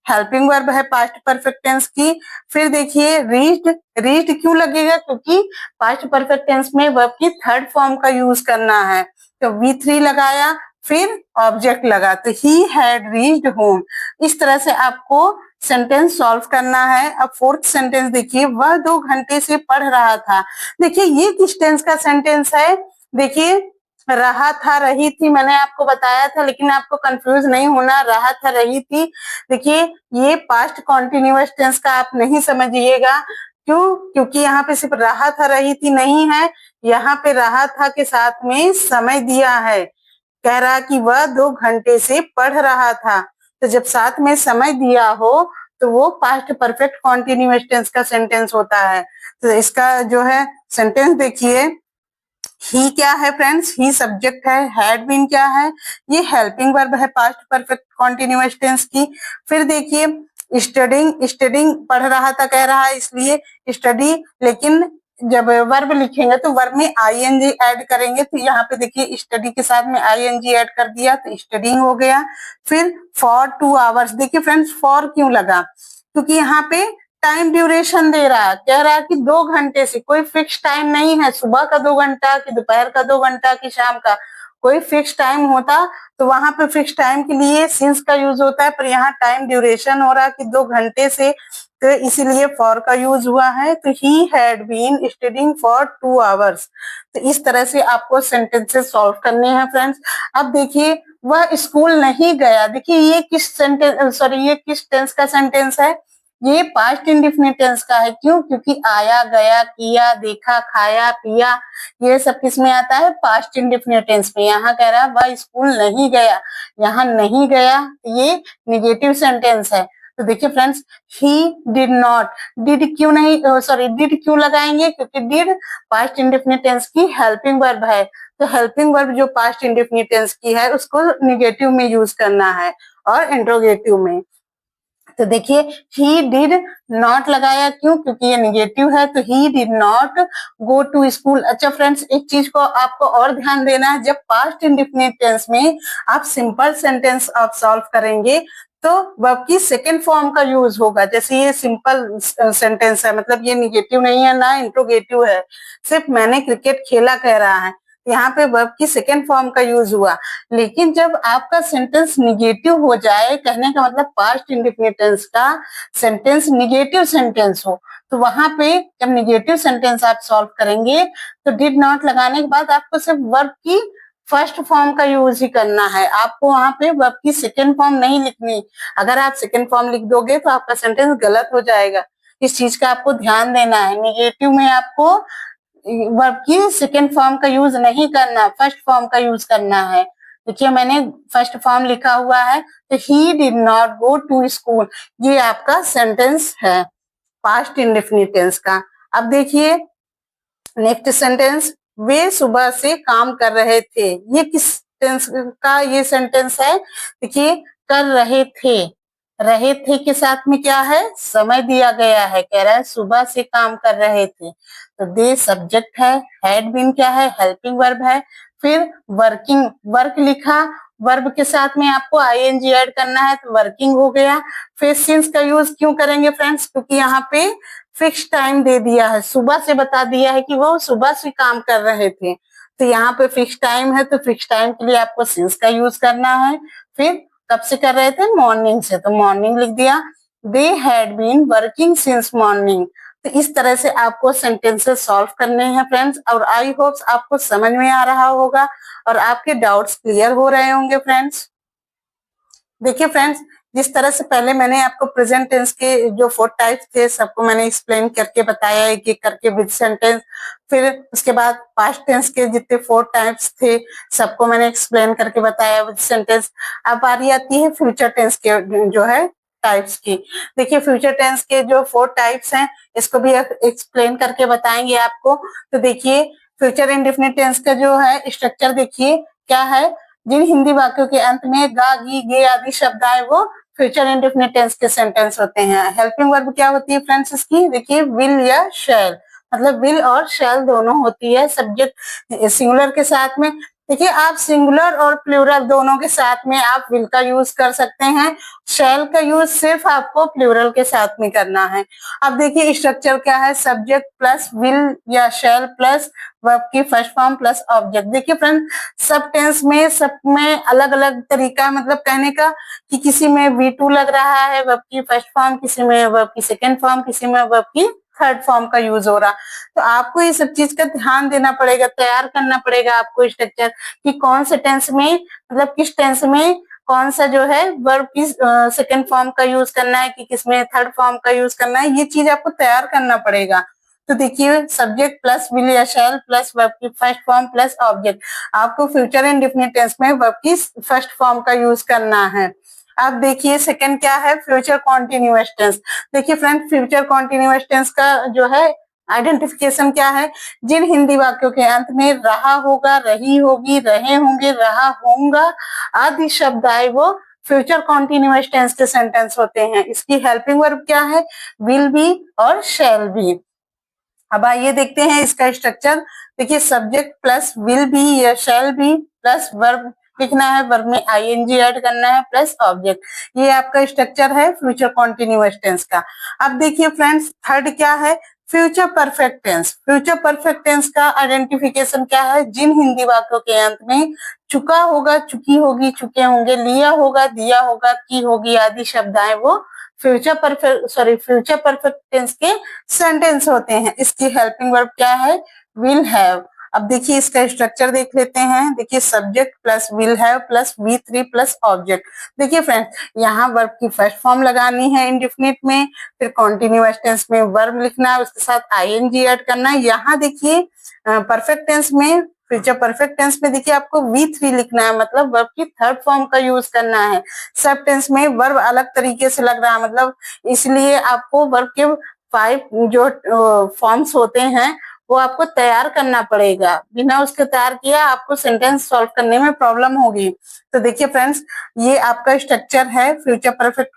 हेल्पिंग वर्ब है पास्ट परफेक्ट टेंस की। फिर देखिए रीच्ड, रीच्ड क्यों लगेगा, क्योंकि पास्ट परफेक्ट टेंस में वर्ब की थर्ड फॉर्म का यूज करना है। तो V3 लगाया, फिर ऑब्जेक्ट लगा, तो ही हैड रीच्ड होम। इस तरह से आपको सेंटेंस सॉल्व करना है। अब फोर्थ सेंटेंस देखिए, वह 2 घंटे से पढ़ रहा था। देखिए ये किस टेंस का सेंटेंस है, देखिए रहा था, रही थी, मैंने आपको बताया था, लेकिन आपको कंफ्यूज नहीं होना, रहा था, रही थी। देखिए ये पास्ट कॉन्टिन्यूअस टेंस का आप नहीं समझिएगा, क्यों, क्योंकि यहाँ पे सिर्फ रहा था, रही थी नहीं है, यहाँ पे रहा था के साथ में समय दिया है। कह रहा कि वह 2 घंटे से पढ़ रहा था, तो जब साथ में समय दिया हो तो वो पास्ट परफेक्ट कॉन्टिन्यूअस टेंस का सेंटेंस होता है। तो इसका जो है सेंटेंस देखिए, ही क्या है फ्रेंड्स, ही सब्जेक्ट है, हैड बीन क्या है, ये हेल्पिंग वर्ब है पास्ट परफेक्ट कॉन्टिन्यूअस टेंस की। फिर देखिए स्टडिंग, स्टडिंग पढ़ रहा था कह रहा है इसलिए स्टडी, लेकिन जब वर्ब लिखेंगे तो वर्ब में आईएनजी ऐड करेंगे, तो यहाँ पे देखिए स्टडी के साथ में आईएनजी ऐड कर दिया तो स्टडिंग हो गया। फिर फॉर 2 आवर्स, देखिए फ्रेंड्स फॉर क्यों लगा, क्योंकि यहाँ पे टाइम ड्यूरेशन दे रहा है, कह रहा है कि 2 घंटे से, कोई फिक्स टाइम नहीं है, सुबह का 2 घंटा कि दोपहर का 2 घंटा कि शाम का, कोई फिक्स टाइम होता तो वहां पे फिक्स टाइम के लिए सिंस का यूज होता है, पर यहाँ टाइम ड्यूरेशन हो रहा है कि 2 घंटे से, तो इसीलिए फॉर का यूज हुआ है। तो he had been studying for 2 hours. तो इस तरह से आपको सेंटेंसेस सॉल्व करने हैं फ्रेंड्स। अब देखिए वह स्कूल नहीं गया, देखिए ये किस सेंटेंस, सॉरी ये किस टेंस का सेंटेंस है, ये पास्ट इंडेफिनिट टेंस का है। क्यों, क्योंकि आया, गया, किया, देखा, खाया, पिया, ये सब किस में आता है, पास्ट इंडेफिनिट टेंस में। यहाँ कह रहा है वह स्कूल नहीं गया, यहाँ नहीं गया ये निगेटिव सेंटेंस है। तो देखिए friends, he did not, did क्यों नहीं, सॉरी डिड क्यों लगाएंगे, क्योंकि डिड पास्ट इंडेफिनिट टेंस की हेल्पिंग वर्ब है। तो हेल्पिंग वर्ब जो पास्ट इंडेफिनिट टेंस की है उसको निगेटिव में यूज करना है और इंट्रोगेटिव में। तो देखिए ही डिड नॉट लगाया, क्यों, क्योंकि ये निगेटिव है, तो he did not go to school. अच्छा फ्रेंड्स, एक चीज को आपको और ध्यान देना है, जब पास्ट इंडेफिनिट टेंस में आप सिंपल सेंटेंस आप सॉल्व करेंगे तो वर्ब की सेकेंड फॉर्म का यूज होगा। जैसे ये सिंपल सेंटेंस है, मतलब ये निगेटिव नहीं है ना इंट्रोगेटिव है, सिर्फ मैंने क्रिकेट खेला कह रहा है, यहाँ पे वर्ब की सेकेंड फॉर्म का यूज हुआ। लेकिन जब आपका सेंटेंस निगेटिव हो जाए, कहने का मतलब पास्ट इंडेफिनिट टेंस का सेंटेंस निगेटिव सेंटेंस हो, तो वहां पे जब निगेटिव सेंटेंस आप सॉल्व करेंगे तो डिड नॉट लगाने के बाद आपको सिर्फ वर्ब की फर्स्ट फॉर्म का यूज ही करना है, आपको वहां पे वर्ब की सेकेंड फॉर्म नहीं लिखनी। अगर आप सेकेंड फॉर्म लिख दोगे तो आपका सेंटेंस गलत हो जाएगा, इस चीज का आपको ध्यान देना है। निगेटिव में आपको वर्ब की सेकेंड फॉर्म का यूज नहीं करना, फर्स्ट फॉर्म का यूज करना है। देखिए मैंने फर्स्ट फॉर्म लिखा हुआ है, तो he did not go to school, ये आपका सेंटेंस है पास्ट इंडेफिनिट टेंस का। अब देखिए नेक्स्ट सेंटेंस, वे सुबह से काम कर रहे थे, ये किस टेंस का ये सेंटेंस है, देखिए कर रहे थे के साथ में क्या है, समय दिया गया है, कह रहा है सुबह से काम कर रहे थे, तो दे सब्जेक्ट है, हैड बीन क्या है, हेल्पिंग वर्ब है। फिर वर्किंग, वर्क लिखा, वर्ब के साथ में आपको आईएनजी ऐड करना है तो वर्किंग हो गया। फिर सिंस का यूज क्यों करेंगे फ्रेंड्स, क्योंकि यहाँ पे फिक्स टाइम दे दिया है, सुबह से बता दिया है कि वो सुबह से काम कर रहे थे, तो यहाँ पे फिक्स टाइम है तो फिक्स टाइम के लिए आपको सिंस का यूज करना है। फिर कब से कर रहे थे, मॉर्निंग से, तो मॉर्निंग लिख दिया। They had been working since morning. तो इस तरह से आपको सेंटेंसेस सॉल्व करने हैं फ्रेंड्स, और आई होप्स आपको समझ में आ रहा होगा और आपके डाउट्स क्लियर हो रहे होंगे फ्रेंड्स। देखिए फ्रेंड्स, जिस तरह से पहले मैंने आपको प्रेजेंट टेंस के जो 4 टाइप्स थे सबको मैंने एक्सप्लेन करके बताया एक एक करके विद सेंटेंस। फिर उसके बाद पास्ट टेंस के जितने 4 टाइप्स थे सबको मैंने एक्सप्लेन करके बताया विद सेंटेंस। अब बारी आती है फ्यूचर टेंस के जो है टाइप्स की। देखिए फ्यूचर टेंस के जो 4 टाइप्स हैं इसको भी एक्सप्लेन करके बताएंगे आपको। तो देखिए फ्यूचर इंडेफिनिट टेंस का जो है स्ट्रक्चर देखिए क्या है। जिन हिंदी वाक्यों के अंत में गा, गी, गे आदि शब्द आए वो फ्यूचर इंडेफिनिट टेंस के सेंटेंस होते हैं। हेल्पिंग वर्ब क्या होती है फ्रेंड्स इसकी, देखिए विल या शैल, मतलब विल और शैल दोनों होती है सब्जेक्ट सिंगुलर के साथ में। देखिए आप सिंगुलर और प्लूरल दोनों के साथ में आप विल का यूज कर सकते हैं, शैल का यूज सिर्फ आपको प्लूरल के साथ में करना है। अब देखिए स्ट्रक्चर क्या है, सब्जेक्ट प्लस विल या शैल प्लस वर्ब की फर्स्ट फॉर्म प्लस ऑब्जेक्ट। देखिए फ्रेंड सब टेंस में सब में अलग अलग तरीका मतलब कहने का कि किसी में V2 लग रहा है वर्ब की फर्स्ट फॉर्म, किसी में वर्ब की सेकेंड फॉर्म, किसी में वर्ब की थर्ड फॉर्म का यूज हो रहा। तो आपको ये सब चीज का ध्यान देना पड़ेगा, तैयार करना पड़ेगा आपको स्ट्रक्चर कि कौन से टेंस में मतलब किस टेंस में कौन सा जो है वर्ब की सेकेंड फॉर्म का यूज करना है कि किसमें थर्ड फॉर्म का यूज करना है, ये चीज आपको तैयार करना पड़ेगा। तो देखिए सब्जेक्ट प्लस विल या शैल प्लस वर्ब की फर्स्ट फॉर्म प्लस ऑब्जेक्ट, आपको फ्यूचर इंडेफिनिट टेंस में वर्ब की फर्स्ट फॉर्म का यूज करना है। अब देखिए सेकंड क्या है, फ्यूचर कॉन्टिन्यूअस टेंस। देखिए फ्रेंड फ्यूचर कॉन्टिन्यूअस टेंस का जो है आइडेंटिफिकेशन क्या है, जिन हिंदी वाक्यों के अंत में रहा होगा, रही होगी, रहे होंगे, रहा होगा आदि शब्द आए वो फ्यूचर कॉन्टिन्यूअस टेंस के सेंटेंस होते हैं। इसकी हेल्पिंग वर्ब क्या है, विल बी और शैल बी। अब आइए देखते हैं इसका स्ट्रक्चर। देखिए सब्जेक्ट प्लस विल बी या शैल बी प्लस वर्ब लिखना है, वर्ब में आईएनजी ऐड करना है प्लस ऑब्जेक्ट, ये आपका स्ट्रक्चर है फ्यूचर कॉन्टिन्यूअस टेंस का। अब देखिए फ्रेंड्स थर्ड क्या है, future perfect tense. Future perfect tense का आइडेंटिफिकेशन क्या है, जिन हिंदी वाक्यों के अंत में चुका होगा, चुकी होगी, चुके होंगे, लिया होगा, दिया होगा, की होगी आदि शब्द आए वो फ्यूचर परफेक्ट टेंस के सेंटेंस होते हैं। इसकी हेल्पिंग वर्ब क्या है, विल हैव। अब देखिए इसका स्ट्रक्चर देख लेते हैं। देखिए subject plus will have plus V3 plus object. देखिए फ्रेंड्स यहाँ वर्ब की फर्स्ट फॉर्म लगानी है इंडेफिनिट में, फिर कॉन्टिन्यूअस टेंस में वर्ब लिखना है, उसके साथ आईएनजी ऐड करना है। यहाँ देखिए परफेक्ट टेंस में फ्यूचर परफेक्ट टेंस में देखिए आपको V3 लिखना है, मतलब वर्ब की थर्ड फॉर्म का यूज करना है। सब टेंस में वर्ब अलग तरीके से लग रहा है, मतलब इसलिए आपको वर्ब के 5 जो फॉर्म्स होते हैं वो आपको तैयार करना पड़ेगा, बिना उसके तैयार किया आपको सेंटेंस सॉल्व करने में प्रॉब्लम होगी। तो देखिए फ्रेंड्स ये आपका स्ट्रक्चर है फ्यूचर परफेक्ट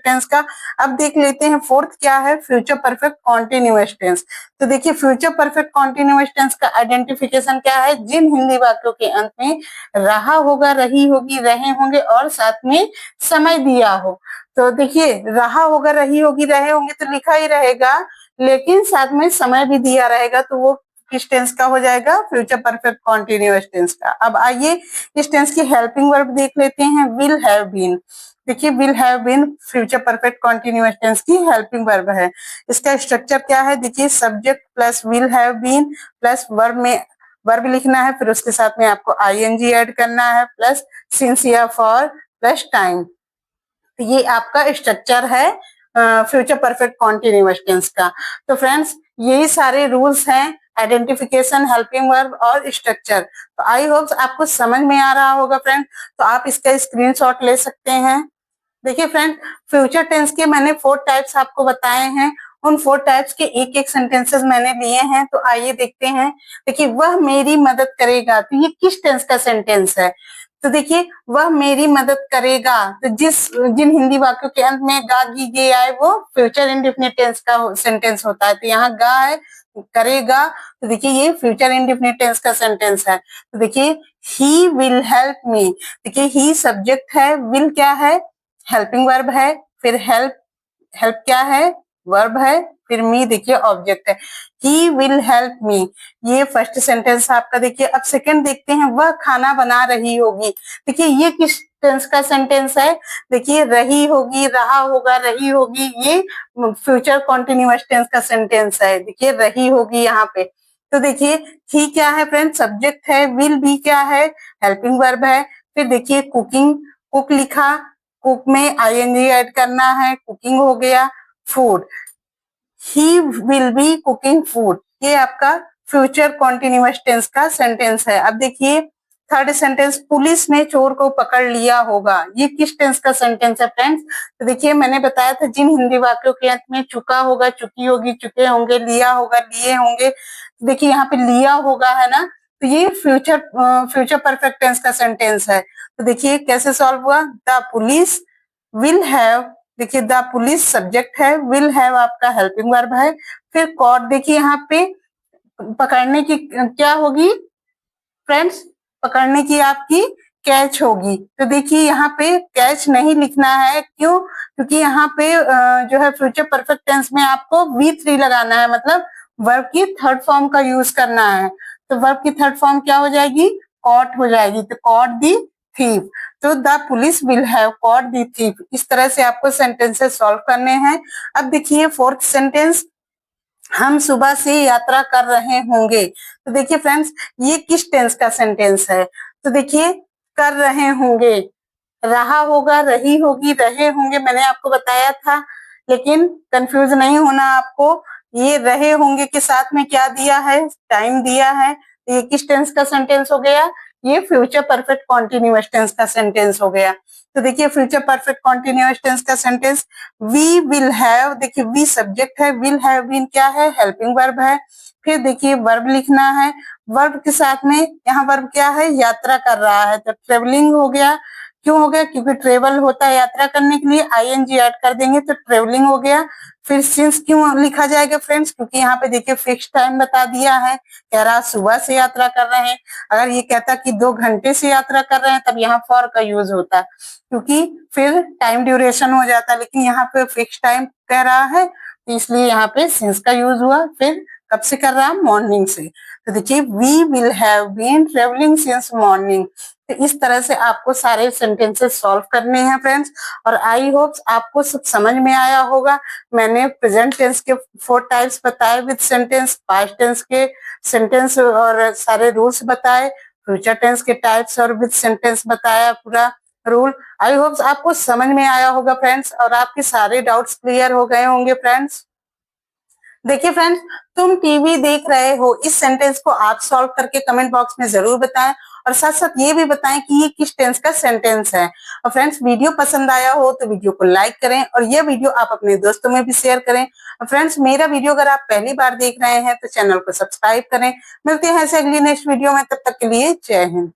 टेंस का। अब देख लेते हैं फोर्थ क्या है, फ्यूचर परफेक्ट कॉन्टिन्यूअस टेंस। तो देखिए फ्यूचर परफेक्ट कॉन्टिन्यूअस टेंस का आइडेंटिफिकेशन क्या है, जिन हिंदी वाक्यों के अंत में रहा होगा, रही होगी, रहे होंगे और साथ में समय दिया हो। तो देखिए रहा होगा, रही होगी, रहे होंगे तो लिखा ही रहेगा, लेकिन साथ में समय भी दिया रहेगा, तो वो किस टेंस का हो जाएगा, फ्यूचर परफेक्ट कॉन्टिन्यूअस टेंस का। अब आइए इस टेंस की हेल्पिंग वर्ब देख लेते हैं, विल हैव बीन। देखिए will have been future perfect continuous tense की हेल्पिंग वर्ब है। इसका स्ट्रक्चर क्या है, देखिए subject plus will have been plus verb में वर्ब लिखना है, फिर उसके साथ में आपको आईएनजी ऐड करना है प्लस सिंस या फॉर प्लस टाइम। ये आपका स्ट्रक्चर है फ्यूचर परफेक्ट कॉन्टिन्यूअस टेंस का। तो फ्रेंड्स यही सारे रूल्स हैं, आइडेंटिफिकेशन, हेल्पिंग वर्ब और स्ट्रक्चर। तो आई होप आपको समझ में आ रहा होगा फ्रेंड, तो आप इसका स्क्रीनशॉट ले सकते हैं। देखिए फ्रेंड फ्यूचर टेंस के मैंने 4 टाइप्स आपको बताए हैं, उन 4 टाइप्स के एक एक सेंटेंसेस मैंने लिए हैं। तो आइए देखते हैं। देखिए वह मेरी मदद करेगा, तो ये किस टेंस का सेंटेंस है, तो देखिए वह मेरी मदद करेगा, तो जिन हिंदी वाक्यों के अंत में गा, गी, गे आए वो फ्यूचर इंडेफिनिट टेंस का सेंटेंस होता है। तो यहाँ गा है, करेगा, तो देखिए ये फ्यूचर इंडेफिनिट टेंस का सेंटेंस है। तो देखिए ही विल हेल्प मी। देखिए ही सब्जेक्ट है, विल क्या है, हेल्पिंग वर्ब है, फिर हेल्प, हेल्प क्या है, वर्ब है, फिर मी देखिए ऑब्जेक्ट है। ही विल हेल्प मी, ये फर्स्ट सेंटेंस आपका। देखिए अब सेकंड देखते हैं, वह खाना बना रही होगी। देखिए ये किस टेंस का सेंटेंस है, देखिए रही होगी, रहा होगा, रही होगी, ये फ्यूचर कॉन्टिन्यूअस टेंस का सेंटेंस है। देखिए रही होगी यहाँ पे। तो देखिए ही क्या है फ्रेंड, सब्जेक्ट है, विल भी क्या है, हेल्पिंग वर्ब है। फिर देखिए कुकिंग, कुक लिखा, कुक में आईएनजी ऐड करना है, कुकिंग हो गया। Food, he will be cooking food, ये आपका फ्यूचर कॉन्टिन्यूअस टेंस का सेंटेंस है। अब देखिए थर्ड सेंटेंस, पुलिस ने चोर को पकड़ लिया होगा, ये किस टेंस का सेंटेंस है फ्रेंड्स। तो देखिए मैंने बताया था जिन हिंदी वाक्यों के अंत में चुका होगा, चुकी होगी, चुके होंगे, लिया होगा, लिए होंगे। देखिए यहाँ पे लिया होगा है ना, तो ये फ्यूचर परफेक्ट टेंस का सेंटेंस है। तो देखिए कैसे सॉल्व हुआ, द पुलिस विल हैव, देखिए द पुलिस सब्जेक्ट है, विल हैव आपका हेल्पिंग वर्ब है। फिर कॉट, देखिए यहाँ पे पकड़ने की क्या होगी फ्रेंड्स, पकड़ने की आपकी कैच होगी। तो देखिए यहाँ पे कैच नहीं लिखना है, क्यों, क्योंकि यहाँ पे जो है फ्यूचर परफेक्ट टेंस में आपको V3 लगाना है, मतलब वर्ब की थर्ड फॉर्म का यूज करना है। तो वर्ब की थर्ड फॉर्म क्या हो जाएगी, कॉट हो जाएगी। तो कॉट दी थीफ, तो the police will have caught the thief. इस तरह से आपको सेंटेंसेस सॉल्व करने हैं। अब देखिए फोर्थ सेंटेंस, हम सुबह से यात्रा कर रहे होंगे। तो देखिए फ्रेंड्स ये किस टेंस का सेंटेंस है, तो देखिए कर रहे होंगे, रहा होगा, रही होगी, रहे होंगे, मैंने आपको बताया था, लेकिन कंफ्यूज नहीं होना आपको। ये रहे होंगे के साथ में क्या दिया है, टाइम दिया है। तो ये किस टेंस का सेंटेंस हो गया, ये फ्यूचर परफेक्ट कॉन्टिन्यूअस टेंस का सेंटेंस हो गया। तो देखिए फ्यूचर परफेक्ट कॉन्टिन्यूअस टेंस का सेंटेंस, वी विल हैव, देखिए वी सब्जेक्ट है, विल हैव बीन क्या है, हेल्पिंग वर्ब है। फिर देखिए वर्ब लिखना है, वर्ब के साथ में यहाँ वर्ब क्या है, यात्रा कर रहा है, तो ट्रेवलिंग हो गया। क्यों हो गया, क्योंकि ट्रेवल होता है यात्रा करने के लिए, आईएनजी ऐड कर देंगे तो ट्रेवलिंग हो गया। फिर सिंस क्यों लिखा जाएगा फ्रेंड्स, क्योंकि यहाँ पे देखिए फिक्स टाइम बता दिया है, कह रहा सुबह से यात्रा कर रहे हैं। अगर ये कहता कि 2 घंटे से यात्रा कर रहे हैं तब यहाँ फॉर का यूज होता, क्योंकि फिर टाइम ड्यूरेशन हो जाता, लेकिन यहाँ पे फिक्स टाइम कह रहा है, तो इसलिए यहाँ पे सिंस का यूज हुआ। फिर कब से कर रहा, मॉर्निंग से। तो देखिए we will have been travelling since morning. तो इस तरह से आपको सारे सेंटेंसेस सॉल्व करने हैं फ्रेंड्स, और आई होप आपको सब समझ में आया होगा। मैंने प्रेजेंट टेंस के 4 टाइप्स बताए विद सेंटेंस, पास्ट टेंस के सेंटेंस और सारे रूल्स बताए, फ्यूचर टेंस के टाइप्स और विद सेंटेंस बताया पूरा रूल। आई होप आपको समझ में आया होगा फ्रेंड्स, और आपके सारे डाउट्स क्लियर हो गए होंगे फ्रेंड्स। देखिए फ्रेंड्स, तुम टीवी देख रहे हो, इस सेंटेंस को आप सॉल्व करके कमेंट बॉक्स में जरूर बताएं, और साथ साथ ये भी बताएं कि ये किस टेंस का सेंटेंस है। और फ्रेंड्स वीडियो पसंद आया हो तो वीडियो को लाइक करें, और ये वीडियो आप अपने दोस्तों में भी शेयर करें। और फ्रेंड्स मेरा वीडियो अगर आप पहली बार देख रहे हैं तो चैनल को सब्सक्राइब करें। मिलते हैं ऐसे अगली नेक्स्ट वीडियो में, तब तक के लिए जय हिंद।